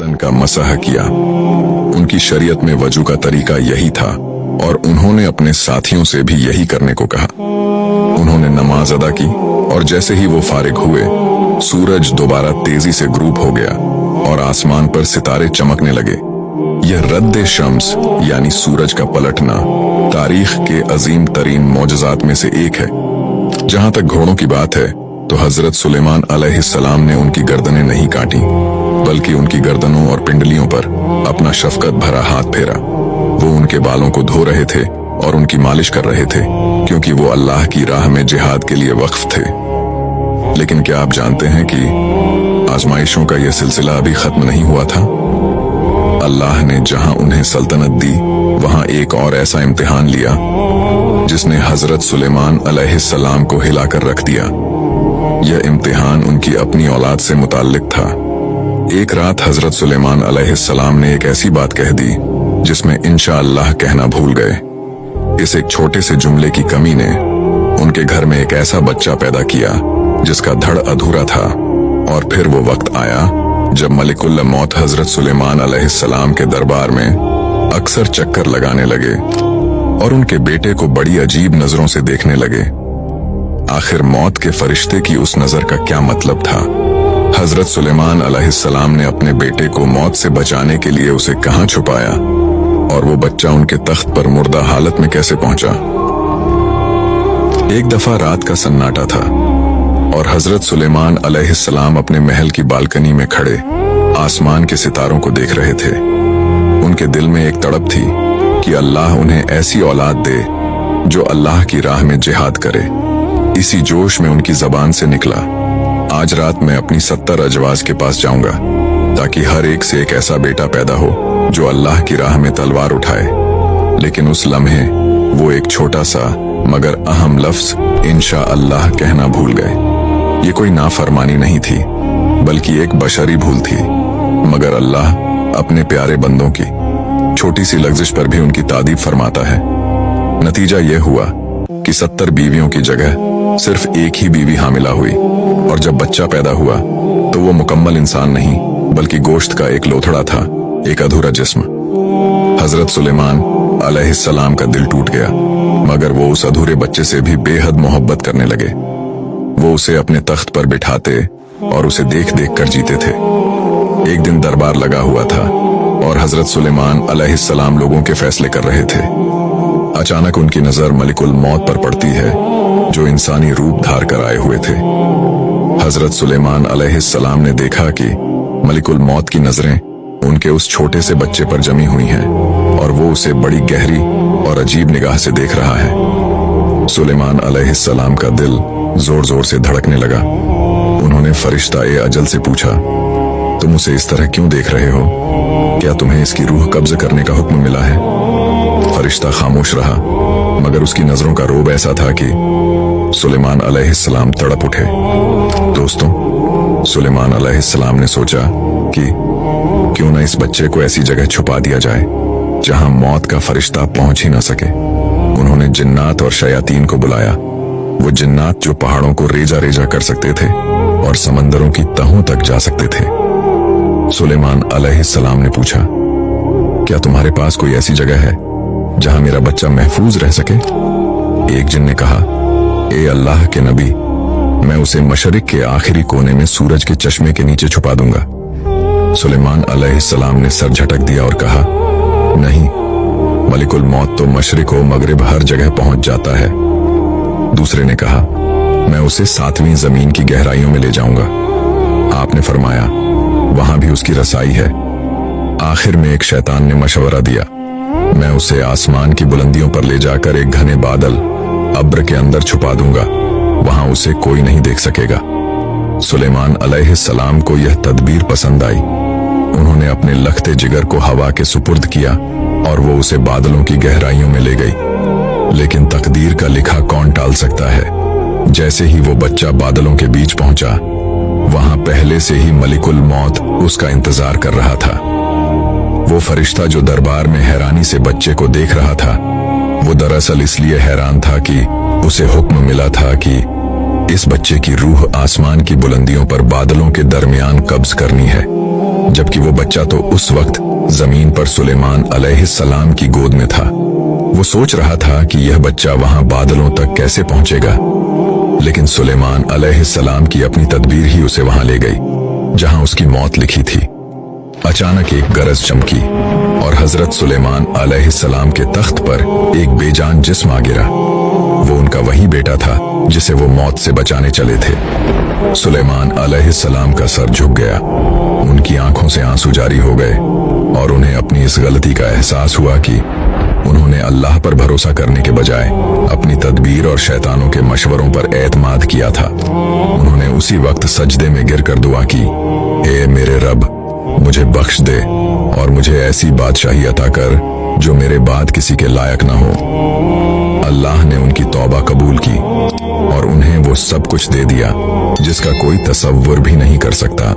बदन का मसह किया। उनकी शरीयत में वजू का तरीका यही था और उन्होंने अपने साथियों से भी यही करने को कहा। उन्होंने नमाज अदा की और जैसे ही वो फारिग हुए, सूरज दोबारा तेजी से ग्रूब हो गया और आसमान पर सितारे चमकने लगे। यह रद्द शम्स यानी सूरज का पलटना तारीख के अजीम तरीन मौजज़ात में से एक है। जहां तक घोड़ों की बात है तो हजरत सुलेमान अलैहिस्सलाम ने उनकी गर्दनें नहीं काटी, बल्कि उनकी गर्दनों और पिंडलियों पर अपना शफकत भरा हाथ फेरा। वो उनके बालों को धो रहे थे और उनकी मालिश कर रहे थे, क्योंकि वो अल्लाह की राह में जिहाद के लिए वक्फ थे। लेकिन क्या आप जानते हैं कि आजमाइशों का यह सिलसिला अभी खत्म नहीं हुआ था? अल्लाह ने जहां उन्हें सल्तनत दी, वहां एक और ऐसा इम्तिहान लिया जिसने हजरत सुलेमान अलैहिस्सलाम को हिलाकर रख दिया। यह इम्तिहान उनकी अपनी औलाद से मुताल्लिक था। एक रात हजरत सुलेमान अलैहिस्सलाम ने एक ऐसी बात कह दी जिसमें इंशाअल्लाह कहना भूल गए। इस एक छोटे से जुमले की कमी ने उनके घर में एक ऐसा बच्चा पैदा किया जिसका धड़ अधूरा था। और फिर वो वक्त आया जब मलिकुल मौत हजरत सुलेमान अलैहिस्सलाम के दरबार में अक्सर चक्कर लगाने लगे और उनके बेटे को बड़ी अजीब नजरों से देखने लगे। आखिर मौत के फरिश्ते की उस नजर का क्या मतलब था? हजरत सुलेमान अलैहिस्सलाम ने अपने बेटे को मौत से बचाने के लिए उसे कहां छुपाया और वो बच्चा उनके तख्त पर मुर्दा हालत में कैसे पहुंचा? एक दफा रात का सन्नाटा था और हजरत सुलेमान अलैहिस्सलाम अपने महल की बालकनी में खड़े आसमान के सितारों को देख रहे थे। उनके दिल में एक तड़प थी कि अल्लाह उन्हें ऐसी औलाद दे जो अल्लाह की राह में जिहाद करे। इसी जोश में उनकी जबान से निकला, आज रात मैं अपनी 70 अजवाज के पास जाऊंगा ताकि हर एक से एक ऐसा बेटा पैदा हो जो अल्लाह की राह में तलवार उठाए। लेकिन उस लम्हे वो एक छोटा सा मगर अहम लफ्ज इंशाअल्लाह कहना भूल गए। ये कोई नाफरमानी नहीं थी, बल्कि एक बशरी भूल थी, मगर अल्लाह अपने प्यारे बंदों की छोटी सी लफ्जिश पर भी उनकी तारीफ फरमाता है। नतीजा यह हुआ कि 70 बीवियों की जगह सिर्फ एक ही बीवी हामिला हुई और जब बच्चा पैदा हुआ तो वो मुकम्मल इंसान नहीं बल्कि गोश्त का एक लोथड़ा था, एक अधूरा जिस्म। हजरत सुलेमान अलैहिस्सलाम का दिल टूट गया, मगर वो उस अधूरे बच्चे से भी बेहद मोहब्बत करने लगे। वो उसे अपने तख्त पर बिठाते और उसे देख देख कर जीते थे। एक दिन दरबार लगा हुआ था और हजरत सुलेमान अलैहिस्सलाम लोगों के फैसले कर रहे थे। अचानक उनकी नजर मलिकुल मौत पर पड़ती है जो इंसानी रूप धार कर आए हुए थे। हजरत सुलेमान अलैहिस्सलाम ने देखा कि मलिकुल मौत की नजरें उनके उस छोटे से बच्चे पर जमी हुई हैं और वो उसे बड़ी गहरी और अजीब निगाह से देख रहा है। सुलेमान अलैहिस्सलाम का दिल जोर जोर से धड़कने लगा। उन्होंने फरिश्ता ए अजल से पूछा, तुम उसे इस तरह क्यों देख रहे हो? क्या तुम्हें इसकी रूह कब्ज करने का हुक्म मिला है? फरिश्ता खामोश रहा, मगर उसकी नजरों का रोब ऐसा था कि सुलेमान अलैहिस्सलाम तड़प उठे। दोस्तों, सुलेमान अलैहिस्सलाम ने सोचा कि क्यों न इस बच्चे को ऐसी जगह छुपा दिया जाए जहां मौत का फरिश्ता पहुंच ही न सके। उन्होंने जिन्नात और शयातीन को बुलाया, वो जिन्नात जो पहाड़ों को रेजा रेजा कर सकते थे और समंदरों की तहों तक जा सकते थे। सुलेमान अलैहिस्सलाम ने पूछा, क्या तुम्हारे पास कोई ऐसी जगह है जहां मेरा बच्चा महफूज रह सके? एक जिन ने कहा, ए अल्लाह के नबी, मैं उसे मशरिक के आखिरी कोने में सूरज के चश्मे के नीचे छुपा दूंगा। सुलेमान अलैहिस्सलाम ने सर झटक दिया और कहा, नहीं, मलिकुल मौत तो मशरिक व मगरिब हर जगह पहुंच जाता है। दूसरे ने कहा, मैं उसे 7वीं जमीन की गहराइयों में ले जाऊंगा। आपने फरमाया, वहां भी उसकी रसाई है। आखिर में एक शैतान ने मशवरा दिया, मैं उसे आसमान की बुलंदियों पर ले जाकर एक घने बादल अब्र के अंदर छुपा दूंगा, वहां उसे कोई नहीं देख सकेगा। सुलेमान अलैहिस्सलाम को यह तदबीर पसंद आई। उन्होंने अपने लखते जिगर को हवा के सुपुर्द किया और वो उसे बादलों की गहराइयों में ले गई। लेकिन तकदीर का लिखा कौन टाल सकता है? जैसे ही वो बच्चा बादलों के बीच पहुंचा, वहां पहले से ही मलिकुल मौत उसका इंतजार कर रहा था। वो फरिश्ता जो दरबार में हैरानी से बच्चे को देख रहा था, वो दरअसल इसलिए हैरान था कि उसे हुक्म मिला था कि इस बच्चे की रूह आसमान की बुलंदियों पर बादलों के दरमियान कब्ज करनी है। जबकि वो बच्चा तो उस वक्त जमीन पर सुलेमान अलैहिस्सलाम की गोद में था। वो सोच रहा था कि यह बच्चा वहां बादलों तक कैसे पहुंचेगा, लेकिन सुलेमान अलैहिस्सलाम की अपनी तदबीर ही उसे वहां ले गई जहां उसकी मौत लिखी थी। अचानक एक गरज चमकी और हजरत सुलेमान अलैहिस्सलाम के तख्त पर एक बेजान जिस्म आ गिरा। वो उनका वही बेटा था जिसे वो मौत से बचाने चले थे। सुलेमान अलैहिस्सलाम का सर झुक गया, उनकी आंखों से आंसू जारी हो गए और उन्हें अपनी इस गलती का एहसास हुआ कि उन्होंने अल्लाह पर भरोसा करने के बजाय अपनी तदबीर और शैतानों के मशवरों पर एतमाद किया था। उन्होंने उसी वक्त सजदे में गिरकर दुआ की, ए मेरे रब, मुझे बख्श दे और मुझे ऐसी बादशाही अता कर जो मेरे बाद किसी के लायक न हो। अल्लाह ने उनकी तौबा कबूल की और उन्हें वो सब कुछ दे दिया जिसका कोई तसव्वुर भी नहीं कर सकता।